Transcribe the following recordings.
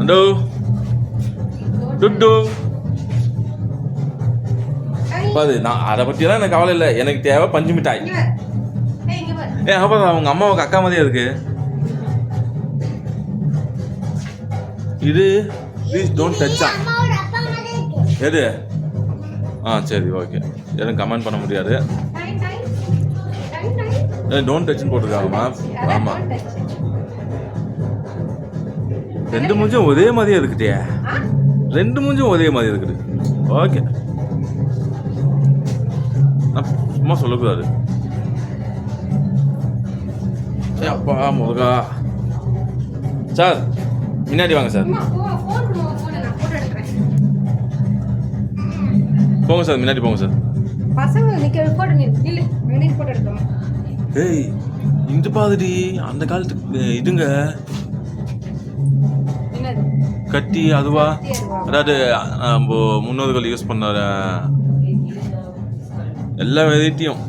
அண்டோ டுட்டு பாது. நான் அதை பற்றியெல்லாம் எனக்கு கவலை இல்லை. எனக்கு தேவை பஞ்சு மிட்டாய். அப்போ அவங்க அம்மாவுக்கு அக்கா மாதிரியா இருக்கு இது. ப்ளீஸ் டோன்ட் டச்சா. எது? சரி ஓகே. எதுவும் கமெண்ட் பண்ண முடியாது. டோன்ட் டச்னு போட்டிருக்காங்கம்மா. ஆமாம், ரெண்டு மூஞ்சும் ஒரே மாதிரியே இருக்குதே. ரெண்டு மூஞ்சும் ஒரே மாதிரி இருக்குது. ஓகே, சும்மா சொல்லக்கூடாது. அப்பா முருகா. சார் முன்னாடி வாங்க சார். போங்க சார், முன்னாடி போங்க சார். ஏய் இந்த பாதுடி அந்த காலத்துக்கு இதுங்க கட்டி அதுவா? அதாவது நம்ம முன்னோர்கள் யூஸ் பண்ண எல்லா வெரைட்டியும்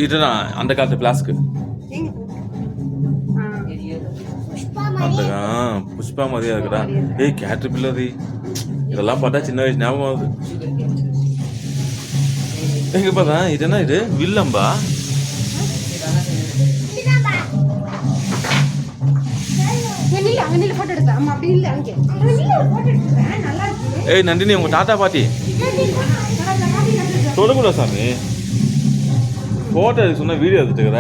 இதுதான். அந்த காலத்து பிளாஸ்க்கு அந்த புஷ்பா மாதிரியா இருக்குடா. ஏய் கேட்ரு பில்லரி இதெல்லாம் பார்த்தா சின்ன வயசு ஞாபகம் ஆகுது. எங்க பார்த்தா இது என்ன? இது வில்லம்பா? ஏய் நந்தினி, உங்க தாத்தா பாட்டி சொல்லக்கூடா சாமி. போட்டோ எடுக்க சொன்னா வீடியோ எடுத்துக்கிற.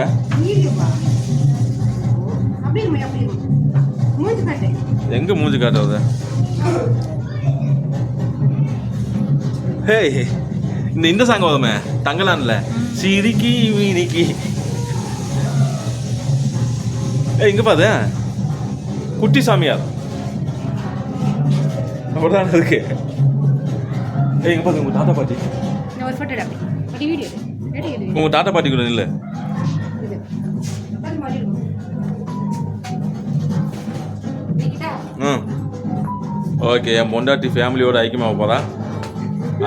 எங்க மூஞ்சி காட்டுறது? ஹேய் இந்த சாங் வருமே தங்கலான்ல, சிரிக்கி வீரிக்கி. ஏய் இங்க பாரு, குட்டி சாமியார் அப்படிதான் இருக்கு. ஏய் இங்க பாரு, உங்க தாத்தா பாட்டி. உங்க தாத்தா பாட்டி கூட இல்லை. ஓகே, என் பொண்டாட்டி ஃபேமிலியோட ஐக்கியமாக போகிறா.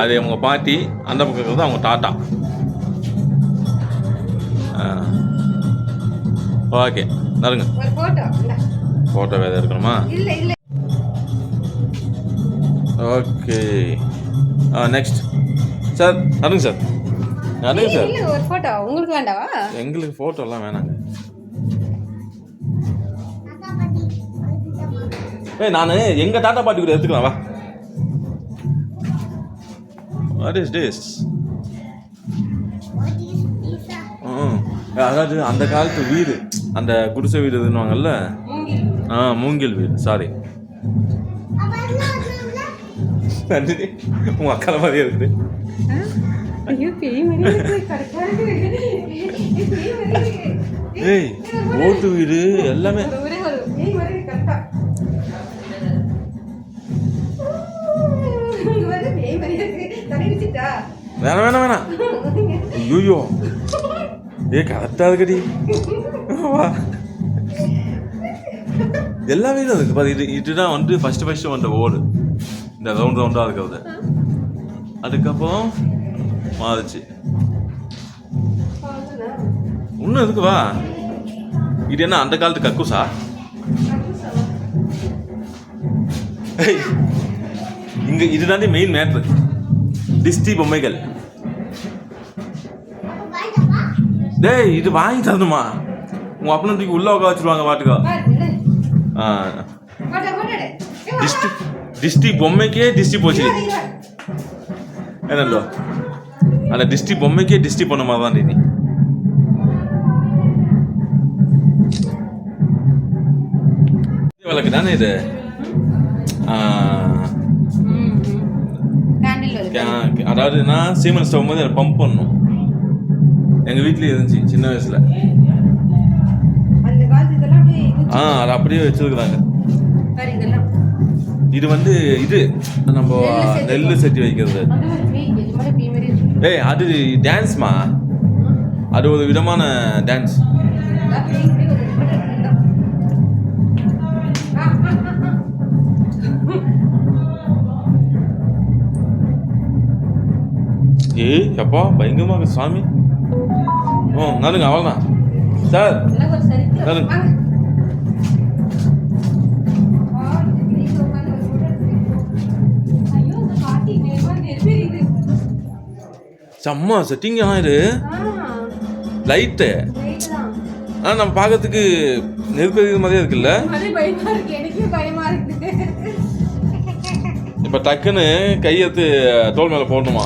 அது அவங்க பாட்டி, அந்த பக்கம் இருக்கிறது அவங்க தாத்தா. ஓகே நருங்க. ஃபோட்டோ வேறு இருக்கணுமா? Okay next sir. நருங்க சார், நருங்க சார். ஒரு ஃபோட்டோ உங்களுக்கு வேண்டாவா? எங்களுக்கு ஃபோட்டோலாம் வேணாங்க. ஏய் நான் எங்கள் தாத்தா பாட்டி கூட எடுத்துக்கலாம் வா. What is this? அதாவது அந்த காலத்து வீடு, அந்த குடிசை வீடு இதுன்னுவாங்கல்ல. மூங்கில் வீடு. சாரி, உங்க அக்கால மாதிரியே இருக்குது. ஏய் ஓட்டு வீடு எல்லாமே. வேணாம் வேணாம் வேணாம். ஐயோ ஏ கரெக்டா இருக்குடி. எல்லா வீடும் இருக்கு பாரு. இதுதான் வந்து ஃபர்ஸ்ட் வந்த ஓடு, இந்த ரவுண்டா இருக்கிறது. அதுக்கப்புறம் மாறுச்சு. இன்னும் இருக்கு வா. இது என்ன அந்த காலத்து கக்கூசா? இங்க இதுதான் மெயின் மேட்ரு. டிஸ்டி பொம்மைகள். டேய் இது வாங்கி தரணுமா? உங்க அப்பனை தூக்கி உள்ள உட்கார வச்சிருவாங்க பாட்டுக்கா. டிஸ்டி பொம்மைக்கே டிஸ்டி போச்சு. என்னண்டோ அந்த டிஸ்டி பொம்மைக்கே டிஸ்டி பண்ண மாதிரி தான் நீ. விளக்கு தானே இது. அதாவது நான் சீமன் ஸ்டவ் போது அதை பம்ப் பண்ணணும். எங்கள் வீட்லேயே இருந்துச்சு சின்ன வயசில். அதை அப்படியே வச்சிருக்கிறாங்க. இது வந்து இது நம்ம நெல் செட்டி வைக்கிறது. ஏய் அது டான்ஸ்மா, அது ஒரு விதமான டான்ஸ். ஏய் அப்பா பயங்கரமாக சாமி. நடுங்க அவ்வளோதான் சார். நடுங்க செம்ம செட்டிங் ஆயிரு லைட்டு. ரைட் தான். ஆனால் நம்ம பார்க்கறதுக்கு நெருக்கடி மாதிரியே இருக்குல்ல. அது பயமா இருக்கு, எனக்கே பயமா இருக்குது. இப்போ டக்குன்னு கையெடுத்து தோல் மேலே போடணுமா?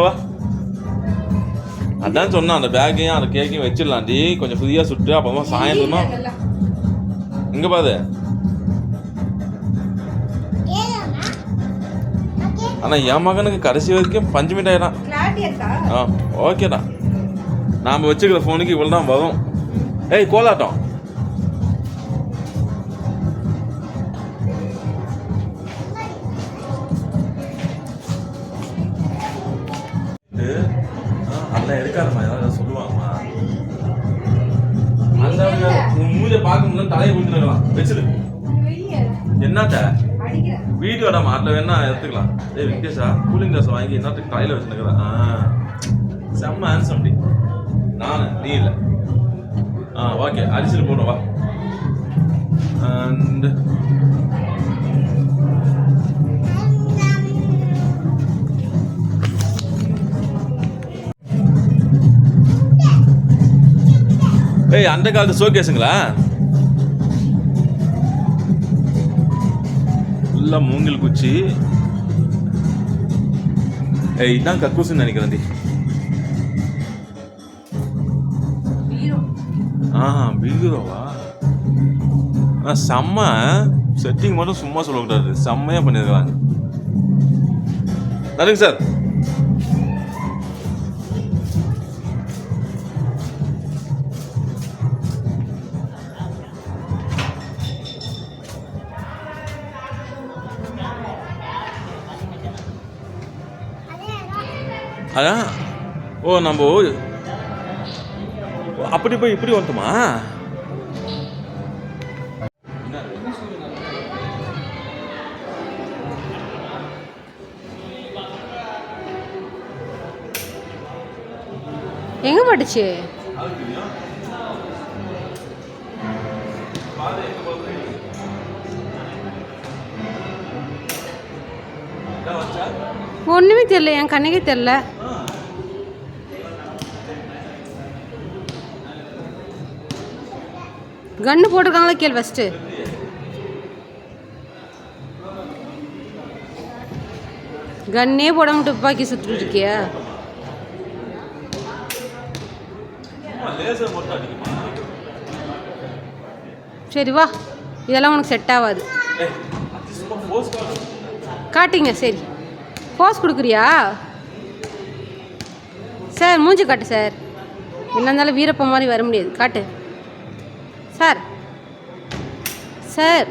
வா, அதான் சொன்னேன் அந்த பேக்கையும் அந்த கேக்கையும் வச்சிடலாண்டி, கொஞ்சம் ஃப்ரீயாக சுட்டு அப்புறமா சாயந்தரமா. இங்கே பாரு. ஆனால் என் மகனுக்கு கடைசி வரைக்கும் 5 மினிட் ஆயிடும். ஆ ஓகேடா, நாம் வச்சுக்கிற ஃபோனுக்கு இவ்வளோ தான் வரும். ஏய் கோலாட்டம். அதெல்லாம் எடுக்காதம்மா, ஏதாவது சொல்லுவாங்கம்மா. அந்த மூஞ்சை பார்க்க முடியல, தலையை குடிக்கலாம் வச்சிரு. என்னத்த வீடியோடாமா, அதில் வேணா எடுத்துக்கலாம். ஏய் வெங்கடேஷா, கூலிங் கிளாஸ் வாங்கி என்னத்துக்கு தலையில் வச்சுருக்கிறேன். செம்ம ஆன்சம் டி. நீ இல்லை. ஓகே, அடிச்சுட்டு போடுவா. அண்ட் ஏய் அந்த காலத்து ஷோகேஸுங்களா? ஃபுல்லாக மூங்கில் குச்சி. ஏய் இதான் கக்கூசுன்னு நினைக்கிறேன் டி. பீரோவா? செம்ம செட்டிங் மட்டும் சும்மா சொல்லக்கூடாது, செம்மையாக பண்ணியிருக்காங்க. நன்றிங்க சார். அதான் ஓ நம்ம அப்படி போய் இப்படி வந்துட்டோமா? எங்க பட்டுச்சு? ஒண்ணுமே தெரியல, என் கண்ணுக்கே தெரியல. கன்னு போட்டிருக்காங்களா கேள் ஃபஸ்ட்டு. கன்னே போடாம துப்பாக்கி சுட்டுட்டு இருக்கியா? சரி வா, இதெல்லாம் உனக்கு செட் ஆகாது. காட்டுங்க. சரி போஸ் கொடுக்குறியா சார்? மூஞ்சி காட்டு சார். என்ன இருந்தாலும் வீரப்ப மாதிரி வர முடியாது. காட்டு சார். சார்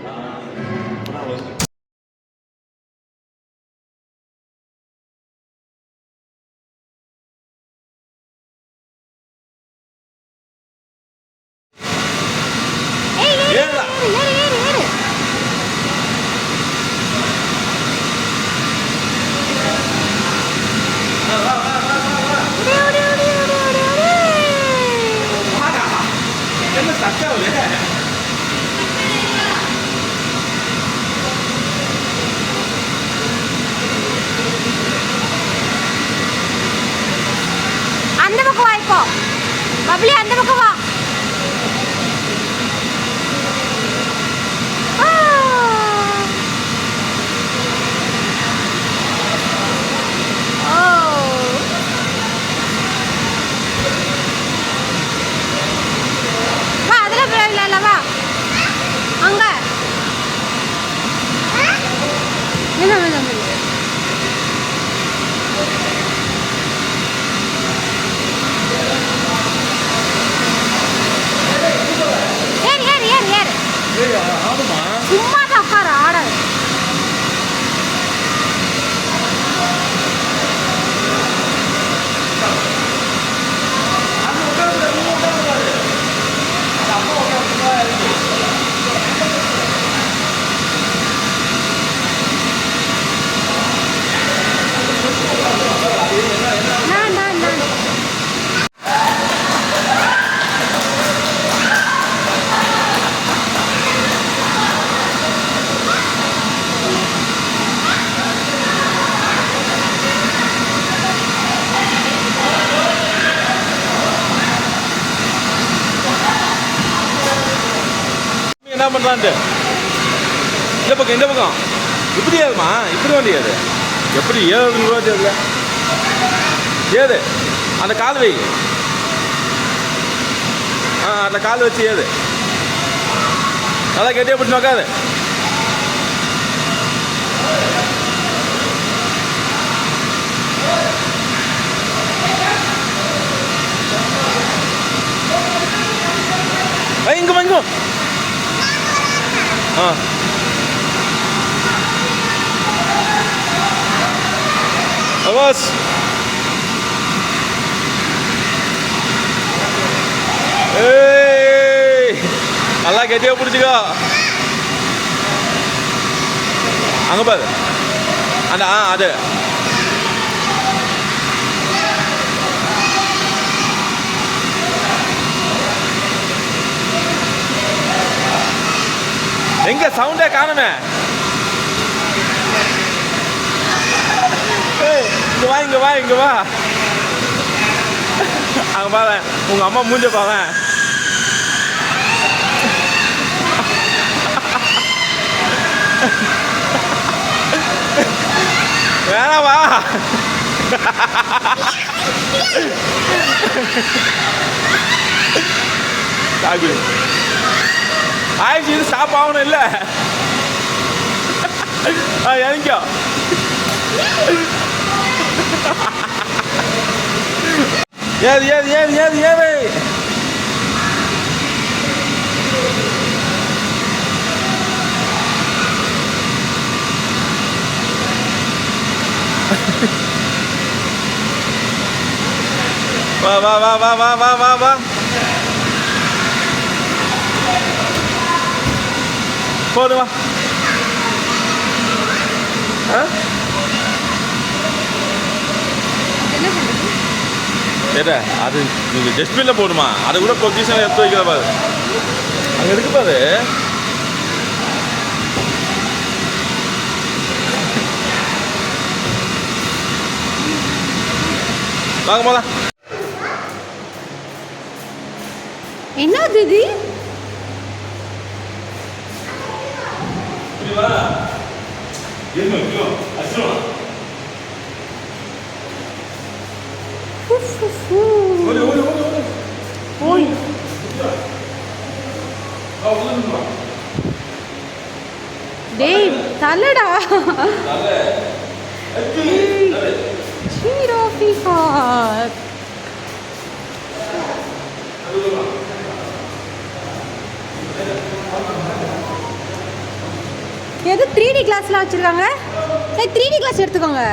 என்ன பண்ணுறான்ட்டு. இந்த பக்கம் இந்த பக்கம் இப்படி ஏதுமா, இப்படி வண்டி ஏது, எப்படி ஏதுன்னு கூட தெரியல. ஏது அந்த கால் வை, அந்த கால் வச்சு ஏது, நல்லா கெட்டியாக பிடிச்சி நோக்காது. இங்கே வாங்கோ. பாஸ் நல்லா கெட்டியாக பிடிச்சிக்கோ. அங்கே பாரு அந்த அது எங்க சவுண்டே காணுமே. இங்க வா இங்க வா இங்க வா. அங்க பாரு உங்க அம்மா மூஞ்ச பாரு. வேணா வா. ஆயிடுச்சு, இது ஸ்டாப் ஆகணும் இல்லை. இறங்கிக்கோ. ஏது ஏது ஏது ஏது ஏது வா வா வா வா வா வா வா வா. போடு வா. அது நீங்கள் டஸ்ட்பினில் போடுமா, அதை கூட பொசிஷனில் எடுத்து வைக்கிற பாரு. அங்கே இருக்கு பாரு. வாங்க போலாம். என்ன தீதி டேய் தலடா. எது 3D கிளாஸ்லாம் வச்சுருக்காங்க. 3D கிளாஸ் எடுத்துக்கோங்க.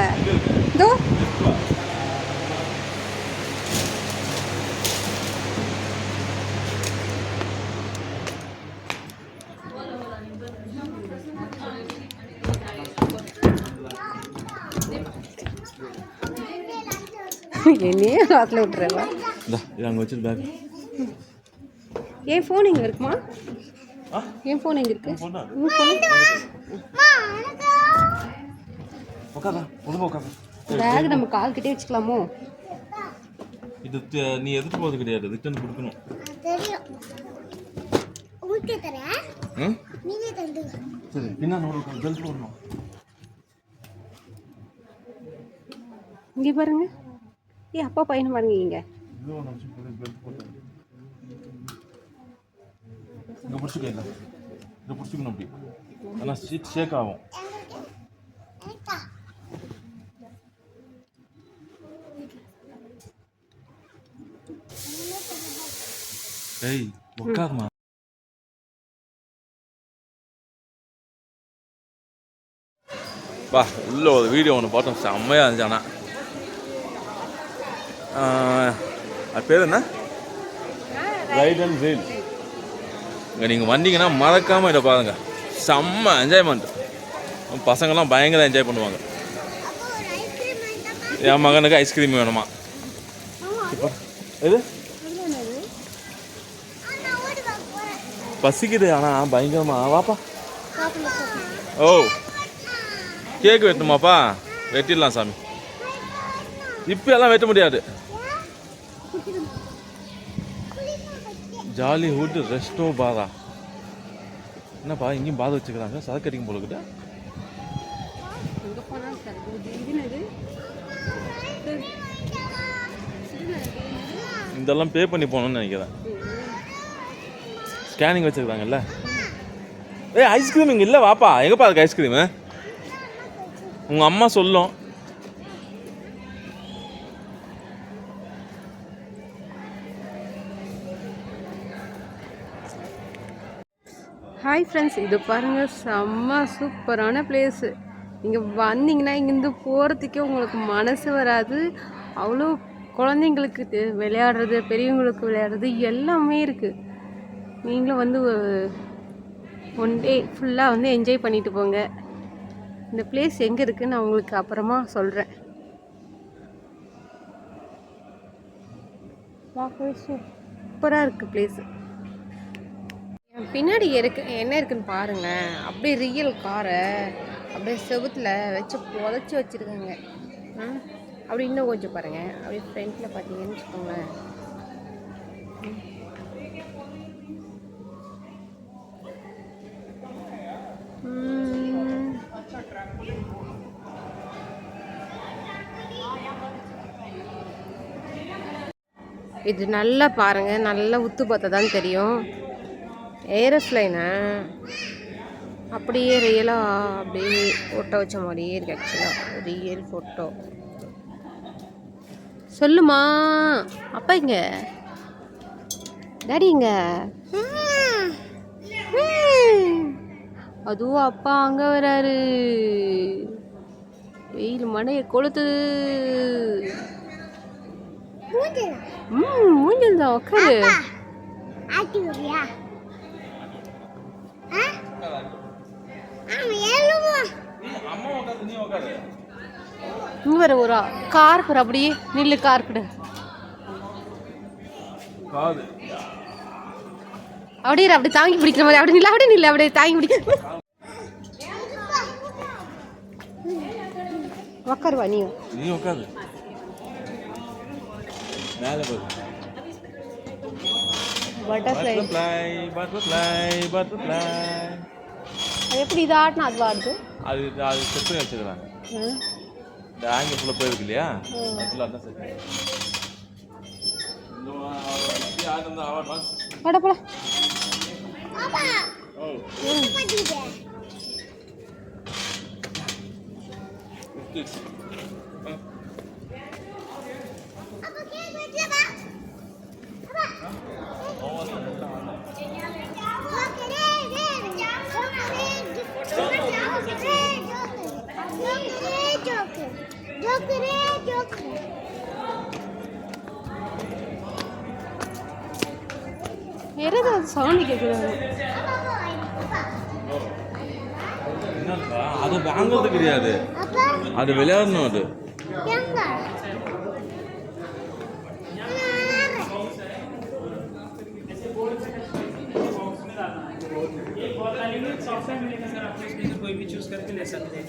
இதோ என்னையே கிளாஸில் விட்டுறேன். அங்கே வச்சுட்டு பேக். என் ஃபோன் எங்கே இருக்குமா? என் ஃபோன் எங்கே இருக்கு? பேக் நம்ம கால் கிட்டே வச்சுக்கலாமோ? இது நீ எதுக்கு போகிறது கிடையாது, ரிட்டர்ன் கொடுக்கணும். சரி பின்னாடி பெல்ட் போடணும். இங்கே பாருங்க. அப்பா பையனை பாருங்க. இங்கே இங்கே பிடிச்சிக்கலாம், இங்கே பிடிச்சிக்கணும் அப்படி. ஆனால் சீட் ஷேக் ஆகும். ஏய் உட்காருமா. வா உள்ள ஒரு வீடியோ ஒன்று பார்த்தோம், செம்மையாக இருந்துச்சு. ஆனால் அது பேர் என்ன? Right and reel. இங்கே நீங்கள் வந்தீங்கன்னா மறக்காமல் இதை பாருங்க, செம்ம என்ஜாய்மெண்ட். பசங்கள்லாம் பயங்கர என்ஜாய் பண்ணுவாங்க. என் மகனுக்கு ஐஸ்கிரீம் வேணுமா? இது பசிக்குது ஆனால் பயங்கரமா. வாப்பா. ஓ கேக்கு வெட்டணுமாப்பா? வெட்டிடலாம் சாமி. இப்போ எல்லாம் வெட்ட முடியாது. ஜாலிஹுட் ரெஸ்டோ பாரா. என்னப்பா இங்கேயும் பாதை வச்சுக்கிறாங்க சதக்கடிக்கும் போல கிட்ட. எங்கே போனாலும் சார் இது இதெல்லாம் பே பண்ணி போகணும்னு நினைக்கிறேன். ஸ்கேனிங் வச்சுருக்காங்கல்ல. ஏய் ஐஸ்கிரீம் இங்கே இல்லை, வாப்பா. எங்கேப்பா இருக்கு ஐஸ்கிரீமு? உங்கள் அம்மா சொல்லும். ஹாய் ஃப்ரெண்ட்ஸ், இது பாருங்கள் செம்ம சூப்பரான பிளேஸு. இங்கே வந்தீங்கன்னா இங்கேருந்து போகிறதுக்கே உங்களுக்கு மனசு வராது. அவ்வளோ குழந்தைங்களுக்கு விளையாடுறது, பெரியவங்களுக்கு விளையாடுறது எல்லாமே இருக்குது. நீங்களும் வந்து ஒன் டே ஃபுல்லாக வந்து என்ஜாய் பண்ணிட்டு போங்க. இந்த பிளேஸ் எங்கே இருக்குதுன்னு நான் உங்களுக்கு அப்புறமா சொல்கிறேன். பார்க்கவே சூப்பராக இருக்குது பிளேஸு. பின்னாடி என்ன இருக்குன்னு பாருங்களேன். அப்படியே ரியல் காரை அப்படியே செவுத்தில் வச்சு புதைச்சி வச்சுருக்காங்க. அப்படி இன்னும் கொஞ்சம் பாருங்கள். அப்படியே ஃப்ரண்ட்டில் பார்த்தீங்கன்னு வச்சுக்கோங்களேன். இது நல்லா பாருங்கள், நல்லா உத்து பார்த்தா தான் தெரியும். ஏரோப்ளைனா அப்படியே ரியலாக அப்படியே ஃபோட்டோ வச்ச மாதிரியே இருக்கு. ஆக்சுவலாக ரியல் ஃபோட்டோ. சொல்லுமா அப்பா இங்க, டாடி இங்க. அதுவும் அப்பா அங்கே வராரு. வெயில் மடையை கொளுத்துது. மூஞ்சல் தான் உட்காரு. இங்க வர ஒரு கார் பாரு. அப்படியே நில்லு, கார் கிட்ட அப்படியே அப்படி தாங்கி பிடிக்கிற மாதிரி. அப்படி நில்ல, அப்படியே நில்ல, அப்படியே தாங்கி பிடிக்க. உக்காருவா நீ உட்காரு. Butterfly butterfly. அது எப்படி இது ஆட்டினா அது ஆடுது? அது செட் பண்ணி வச்சுக்கிறாங்க. இந்த ஆங்கிள் ஃபுல்லாக போயிருக்கு இல்லையா, அது ஃபுல்லாக தான் செட் பண்ணி. வாடா போலாம். ஏதாவது சவுண்ட் கேட்குது. அது வாங்குறது கிடையாது, அது விளையாடணும். அது कोई भी चूज करके ले सकते हैं.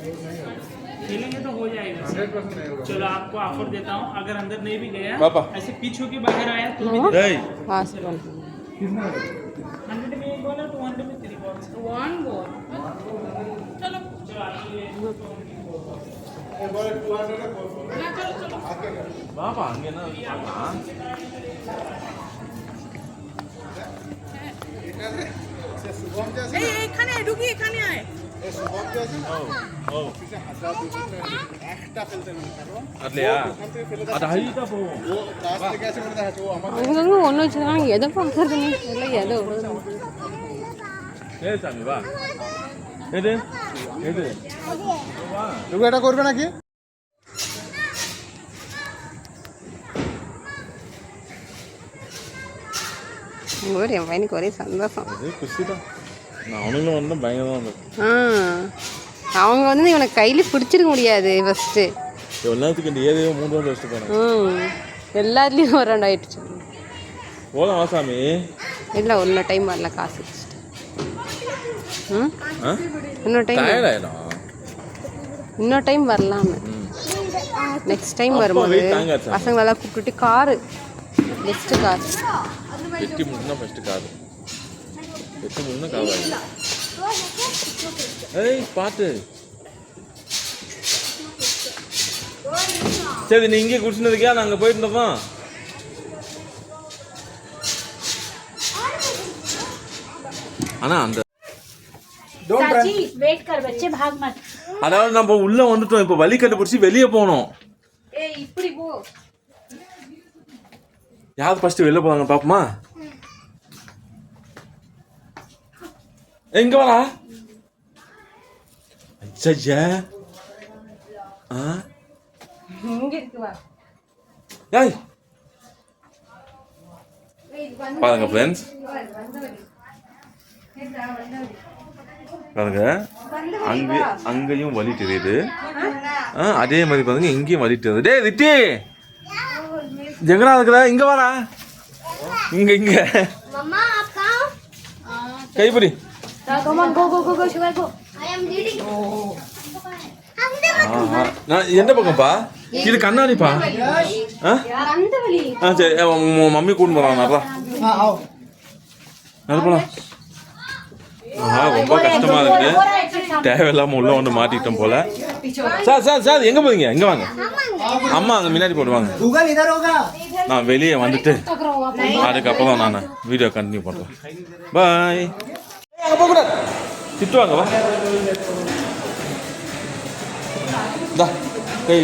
खेलेंगे तो हो जाएगा. चलो आपको ऑफर देता हूँ. अगर अंदर नहीं भी गया, ऐसे पिच होके बाहर आया तो 100 में एक बॉल है, 200 में 3 बॉल्स. 1 बॉल. चलो बाबा अंगे ना এখানে ঢুকি, এখানে আয়। அங்கங்க ஒன்று வச்சுருக்காங்க. எதை பார்க்கறதுன்னு தெரியல. எதோ சாமி வா. எது எது তুমি এটা করবে নাকি? என் பையனுக்கு ஒரே சந்தோஷம். அது குஷி தான். நான் அவனுங்களும் வந்து பயங்கரமாக வந்தேன். அவங்க வந்து இவனை கையில் பிடிச்சிருக்க முடியாது. ஃபஸ்ட்டு எல்லாத்துக்கும் இந்த ஏரியாவை 3 ரவுண்ட் வச்சுட்டு போனேன். எல்லாத்துலேயும் ஒரு ரவுண்ட் ஆகிடுச்சு. போகலாம் வாசாமி. இல்லை இன்னொரு டைம் வரல, காசு வச்சுட்டு. இன்னொரு டைம் வரலாமே. நெக்ஸ்ட் டைம் வரும்போது பசங்களெல்லாம் கூப்பிட்டுட்டு காரு, பெஸ்ட்டு கார். வெட்டி முடிஞ்சுன்னா ஃபஸ்ட்டு காரு, வெட்டி முடிஞ்சுன்னா காவாய். ஏய் பாத்து சரி நீ இங்கே குடிச்சினதுக்கா நாங்கள் போயிட்டு இருந்தோம் ஆனா அந்த चाची वेट कर बच्चे भाग मत அதாவது நம்ம உள்ள வந்துட்டோம் இப்போ வழி கண்டுபிடிச்சி வெளியே போகணும் ஏய் இப்படி போ யார் ஃபர்ஸ்ட் வெளில போவாங்க பாப்போமா எங்க வரா அச்சா இங்க இருக்கு வா ஏய் பாருங்க ஃப்ரெண்ட்ஸ் பாருங்க அங்கேயும் வலி தெரியுது அதே மாதிரி பாருங்க இங்கேயும் வலி தெரியுது டேய் ரிட்டி எங்கடா இருக்கிற இங்க வாடா இங்க मम्मा आप कहाँ கைப்பிடி come on go go go go Shiva go I am reading நான் எந்த பக்கம்ப்பா இது கண்ணாடிப்பா அந்த வழி சரி உன் மம்மி கூட்டு போறான் நல்லா போலாம் ரொம்ப கஷ்டமா இருக்கு தேவையில்லாம உள்ள வந்து மாட்டிக்கிட்டோம் போல சார் எங்க போறீங்க எங்க வாங்க அம்மா அங்க முன்னாடி போடுவாங்க गूगल इधर होगा நான் வெளியே வந்துட்டு அதுக்கப்புறம் நான் வீடியோ கண்டினியூ பண்றேன் பாய் அங்க போக கூடாது திட்டுவாங்க வா டா கை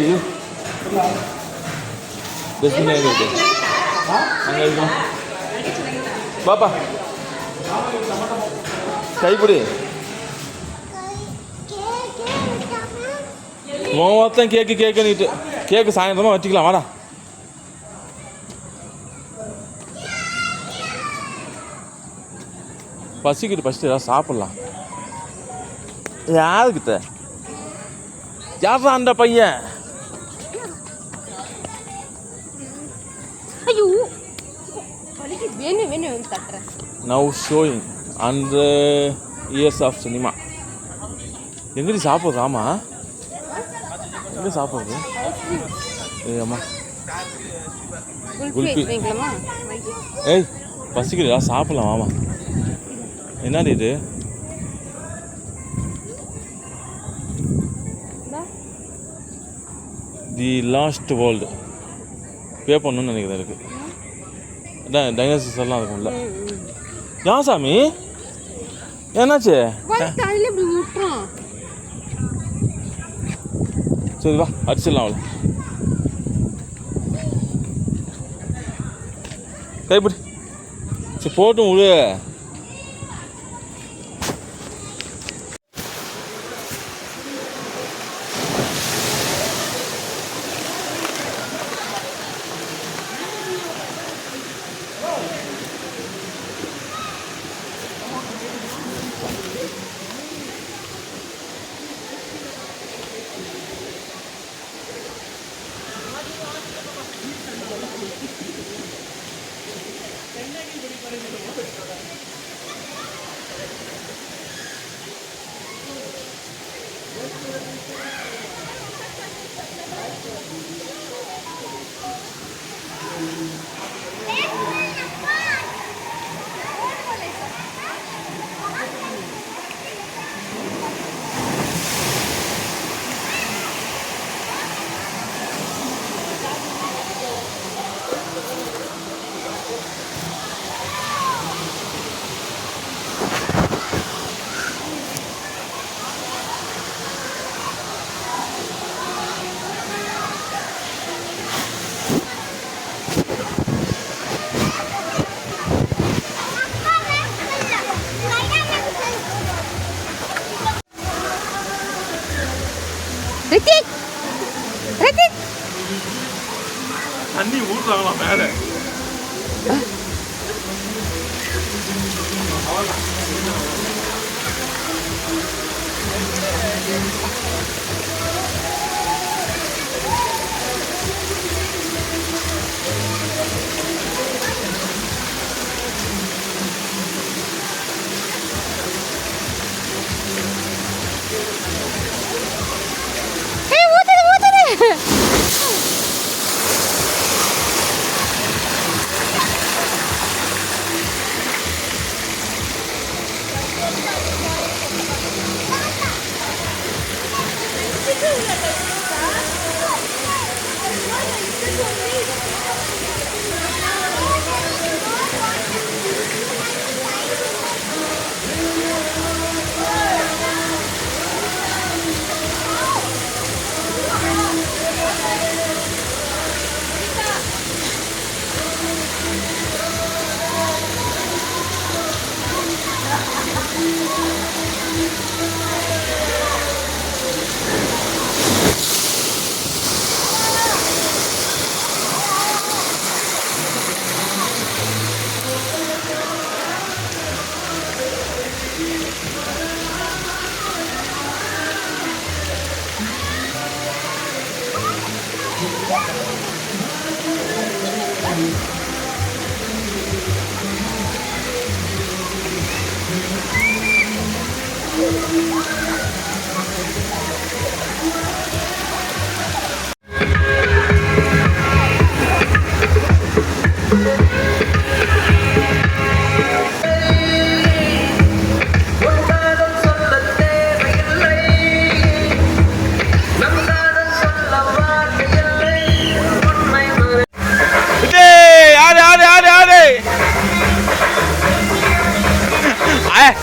டஸ்ட்பின் எங்க இருக்கு அங்க இருக்கும் பாப்பா கைப்பிடி மொத்தம் கேக்கு கேக்கு சாயந்தரமா வச்சுக்கலாம் வாடா பசிக்கிட்டு ஃபஸ்ட்டு ஏதாவது சாப்பிட்லாம் யாருக்கிட்ட யாரா அந்த பையன் ஐயோ வலிக்கு வேணும் தட்டுறேன் now showing 100 years of cinema எங்கடி சாப்பிட்றாமா எங்கே சாப்பிட்றது ஏய் அம்மா குல்ஃபி வைக்கலாமா ஏய் பசிக்கிறா சாப்பிடலாம் ஆமா என்னடி இது தி லாஸ்ட் வேர்ல்டு பே பண்ணணும்னு நினைக்கிறேன் இருக்கு அதான் டைனோசர்ஸ் எல்லாம் இருக்கும்ல ஏன் சாமி என்னாச்சு தலையில இப்படி விட்டுறோம் சரி வா அடிச்சிடலாம் அவளை கைப்பிடி சரி போட்டும் விடு தண்ணி ஊற்றுறாங்களா மேலே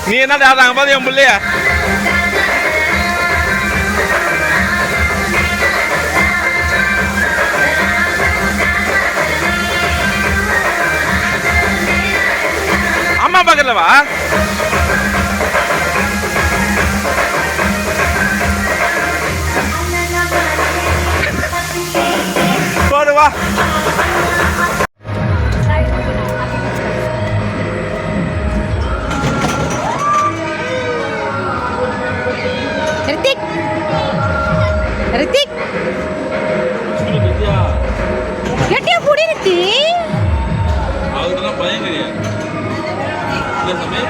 நீ என்ன ஆடுறாங்க பாத்து என் பிள்ளைய அம்மா பக்கத்துலவா போடுவா ரித்திக் கெட்டியா புடி ரித்திக் அதுக்கெல்லாம் பயம் கிடையாது இல்ல சாமி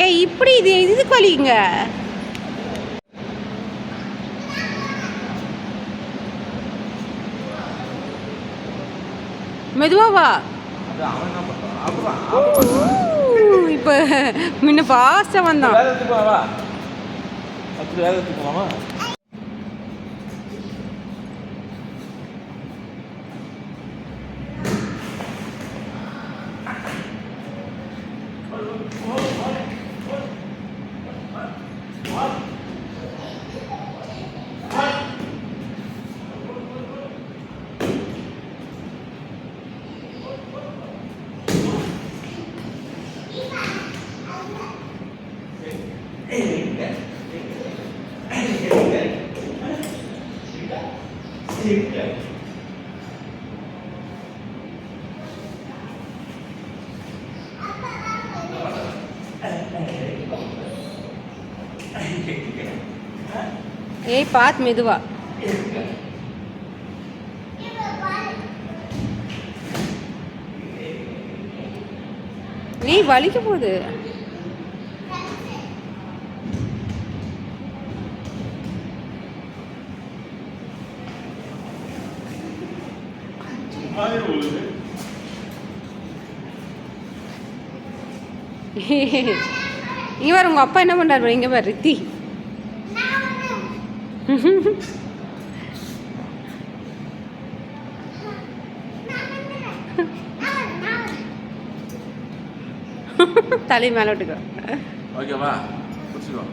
ஏய் இப்படி இதுக்கு வலிங்க மெதுவா வா அவன் என்ன பண்ணுறான்? இப்போ முன்ன ஃபாஸ்ட்டாக வந்தான். வேலை எடுத்துக்கு வா. அப்படி வேலை எடுத்துக்கலாமா? ஏய் பார்த்து மெதுவா. நீ வலிக்க போகுது. இங்க பாரு உங்க அப்பா என்ன பண்றாரு இங்க பாரு ரித்தி. தலை மேல விட்டுக்கோ. ஓகேவா? பிடிச்சிக்கோ.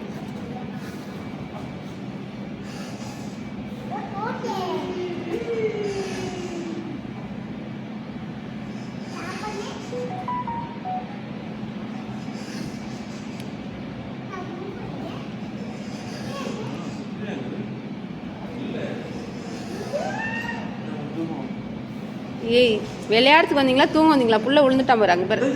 ஏய் விளையாடுறதுக்கு வந்தீங்களா தூங்க வந்தீங்களா? புள்ள விழுந்துட்டான் பாரு அங்கே பாரு.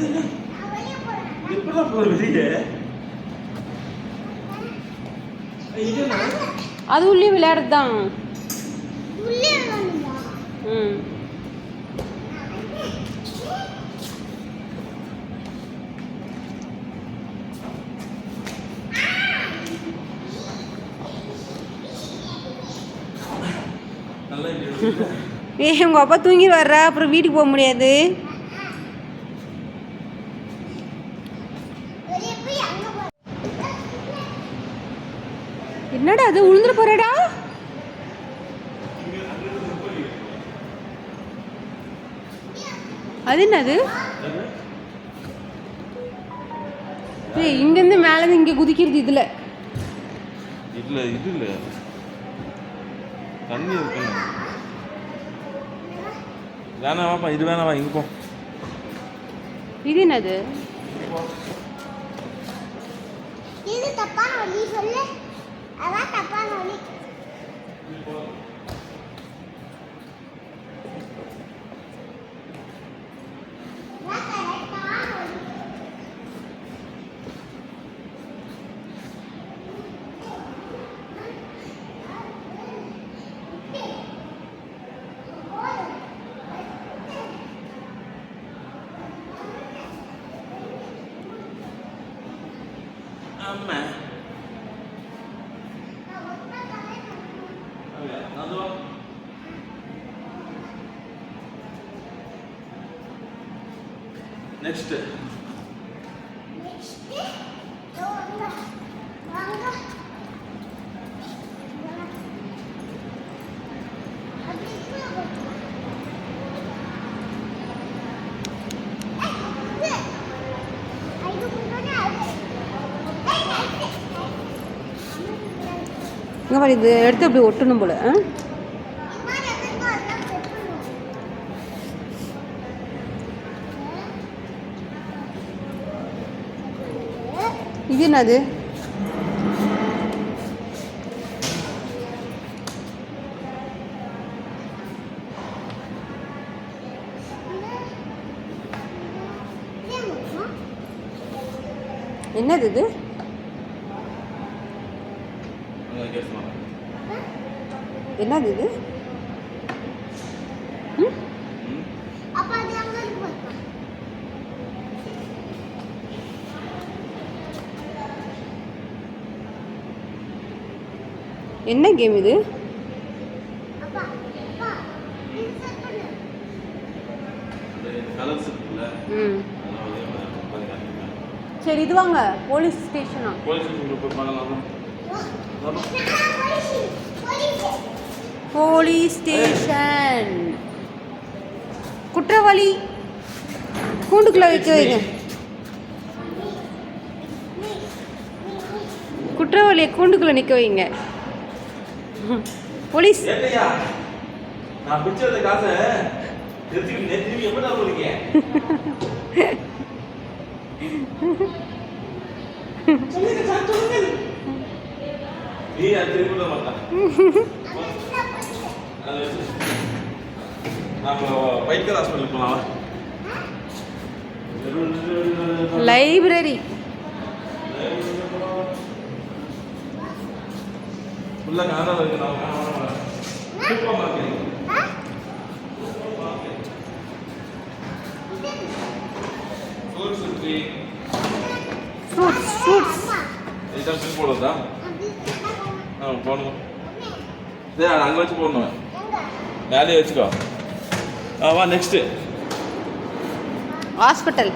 அது உள்ளே விளையாடுறது தான். ம் ஏய் உங்கள் அப்பா தூங்கி வர்றா அப்புறம் வீட்டுக்கு போக முடியாது. என்னடா அது உளுந்துட போறடா? அது என்னது? ஏய் இங்கேருந்து மேலேருந்து இங்கே குதிக்கிறது இதில் இல்லை இது இல்லை தண்ணி இருக்கு. வேணாவாப்பா இது வேணாவா இங்கே போ. இது என்னது? இது தப்பான வழி சொல்லு. அதான் தப்பான வழி. அம்மா நெக்ஸ்ட் இங்கே பாரு இது எடுத்து அப்படி ஒட்டணும் போல. இது என்னது? என்னது இது? என்னது இது? அப்பா அது அங்க இருக்கு. என்ன கேம் இது? அப்பா அப்பா இது செட் பண்ணு. கலர்ஸ் இருக்குல்ல ம் அதெல்லாம் ஒரே மாதிரி காட்டிங்க. சரி இது வாங்க போலீஸ் ஸ்டேஷனா போலீஸ் ஸ்டேஷனுக்கு போய் பார்க்கலாம். போலீஸ் ஸ்டேஷன் குற்றவாளி கூண்டுக்குள்ள வைக்க வைங்க. குற்றவாளியை கூண்டுக்குள்ள நிற்க வைங்க. போலீஸ் ஏட்டையா நான் பிடிச்சத காசை திரும்பி எப்படா போறீங்க? நீ அது திரும்பி விட மாட்டான். நம்ம வைத்தியர் ஹாஸ்பிட்டலுக்கு போகலாம். லைப்ரரி ஃபுல்லாக காணாமல் இருக்கு. நம்ம சூப்பர் மார்க்கெட் ஃப்ரூட்ஸ் இருக்கு. ஃப்ரூட்ஸ் இதுதான் பில் போடுறதா? போடணும். சரி அது அங்கே வச்சு போடணும். மேலேயே வச்சுக்கோ. வா நெக்ஸ்ட்டு ஹாஸ்பிட்டல்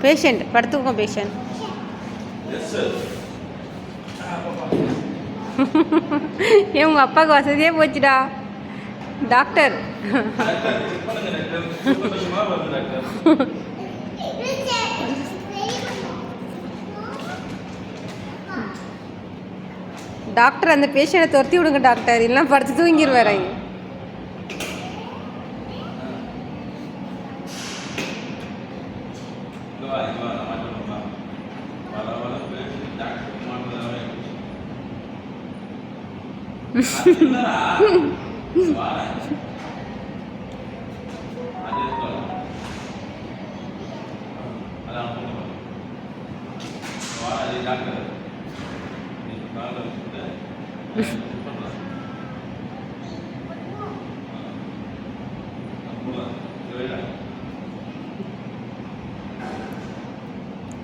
பேஷண்ட் படுத்துக்கோங்க பேஷண்ட். Yes sir. ஏன் உங்கள் அப்பாவுக்கு வசதியே போச்சுடா. டாக்டர் டாக்டர் அந்த பேஷண்ட்டை துரத்தி விடுங்க டாக்டர், இல்லைன்னா படுத்து தூங்கிடுவார்.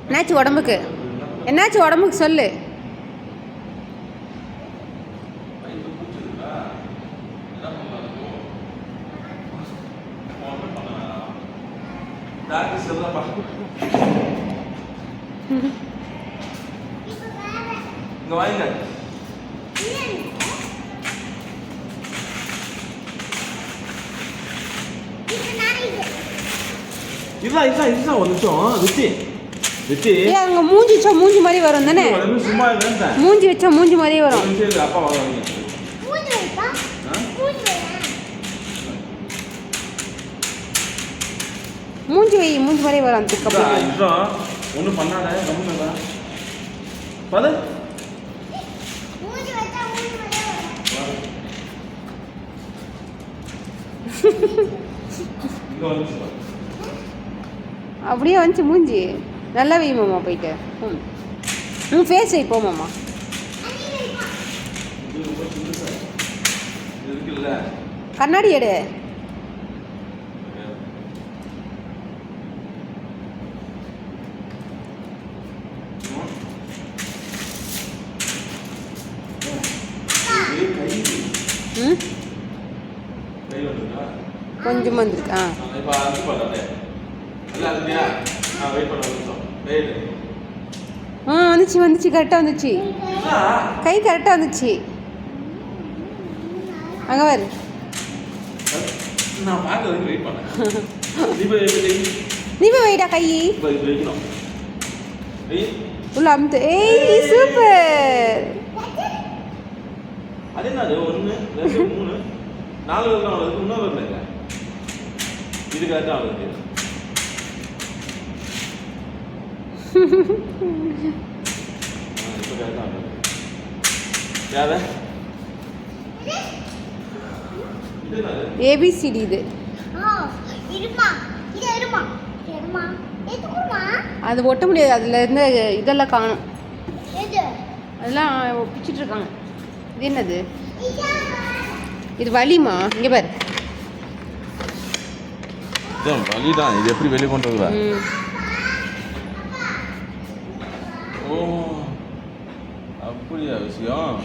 என்னாச்சு உடம்புக்கு? என்னாச்சு உடம்புக்கு சொல்லு. இங்க வாங்க. இதுதான் ஒரு நிமிஷம். வெட்டி ஏன் அங்கே மூஞ்சி வச்சா மூஞ்சி மாதிரி வரும் தானே? சும்மா இல்லைன்னு மூஞ்சி வச்சா மூஞ்சி மாதிரியே வரும். அப்பா வாங்க. மூஞ்சி வை, மூஞ்சி மாதிரியே வரும். அதுக்கப்புறம் ஒன்றும் பண்ணாத கம்முன்னு பாரு. அப்படியே வந்துச்சு மூஞ்சி. நல்லா வை மாமா போயிட்டு. ஃபேஸ் வை போ மாமா. கண்ணாடி எடு. கொஞ்சம் வந்துருக்கு. வந்துச்சு கரெக்டாக வந்துச்சு. கை கரெக்டாக வந்துச்சு. அங்கே வரு. நீ போய் வைடா கை உள்ள அமுத்து. ஏய் சூப்பர். அது என்னது 1 2 3 4 வரலாம். அதுக்கு இன்னும் வரல. இது கரெக்டாக வருது. இப்போ கரெக்டாக வருது. யார ஏபிசிடி இது. அது ஒட்ட முடியாது. அதில் இருந்து இதெல்லாம் காணும். அதெல்லாம் பிச்சுட்டு இருக்காங்க. இது என்னது? இது வலிமா? இங்கே பாரு. வலிதான். இது எப்படி வெளியே கொண்டு வருவா? ஓ அப்படியா விஷயம்.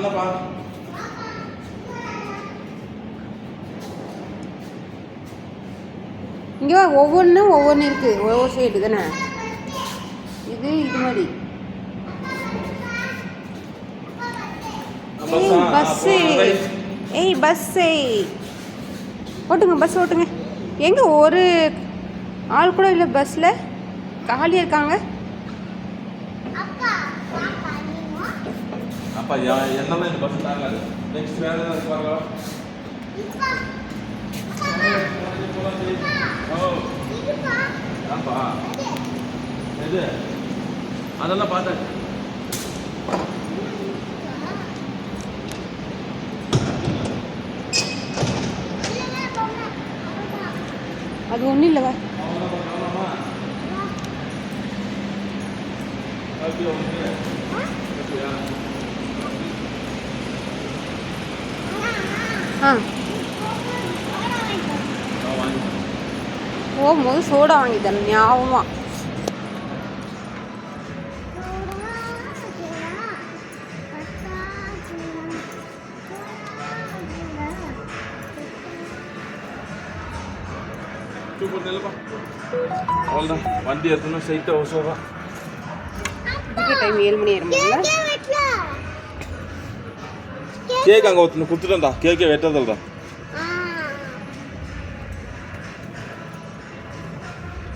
என்னப்பா இங்கே ஒவ்வொன்றும் ஒவ்வொன்று இருக்குது, ஒவ்வொரு சைடு தானே. இது மாதிரி. ஏய் பஸ்ஸு, ஏய் பஸ்ஸு ஓட்டுங்க, பஸ் ஓட்டுங்க. எங்கே ஒரு ஆள் கூட இல்லை பஸ்ஸில், காலியாக இருக்காங்க. அப்பா என்னெல்லாம் இந்த பஸ் தாங்காது. நெக்ஸ்ட் வேறு ஏதாவது இருப்பாங்க. அப்பா எது அதெல்லாம் பார்த்தாச்சு. அது ஒன்றும் இல்லைவா. ஆ போகும்போது சோடா வாங்கி தரேன் ஞாபகமா. அவ்வளோதான் வண்டி எடுத்துனா ஸ்ட்ரைட்டாக அவசரம். இதுக்கு டைம் 7 மணி ஆயிருமில்ல. கேக் அங்கே ஒருத்தனை கொடுத்துட்டேன்டா, கேக்கே வெட்டதில்டா.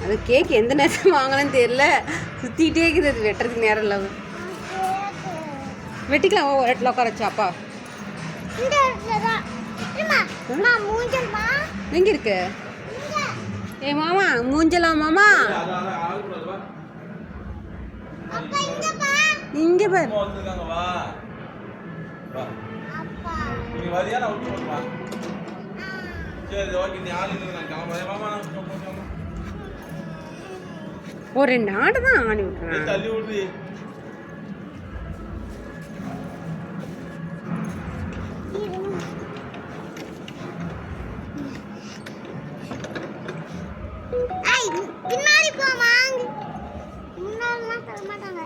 அது கேக் எந்த நேரத்தில் வாங்கணும்னு தெரியல, சுற்றிக்கிட்டே இருக்குது. அது வெட்டுறதுக்கு நேரம் இல்லாமல் வெட்டிக்கலாம். ஒரு இடத்துல உட்கார வச்சாப்பா. எங்கே இருக்கு? ஏ மாமா மூஞ்சலாம் மாமா, இங்கே பாரு. நீங்க வரியா நான் விட்டு போட்டுமா? சரி ஓகே, நீ ஆள் இல்லை, நான் கிளம்புறேன். மாமா ஒரு 2 ஆடு தான் ஆணி விட்டுறேன். தள்ளி விடுறி. பின்னாடி போமா, முன்னாடிலாம் தர மாட்டாங்க.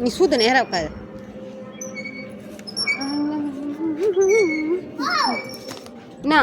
நீ சூத்த நேரா உட்காது. என்ன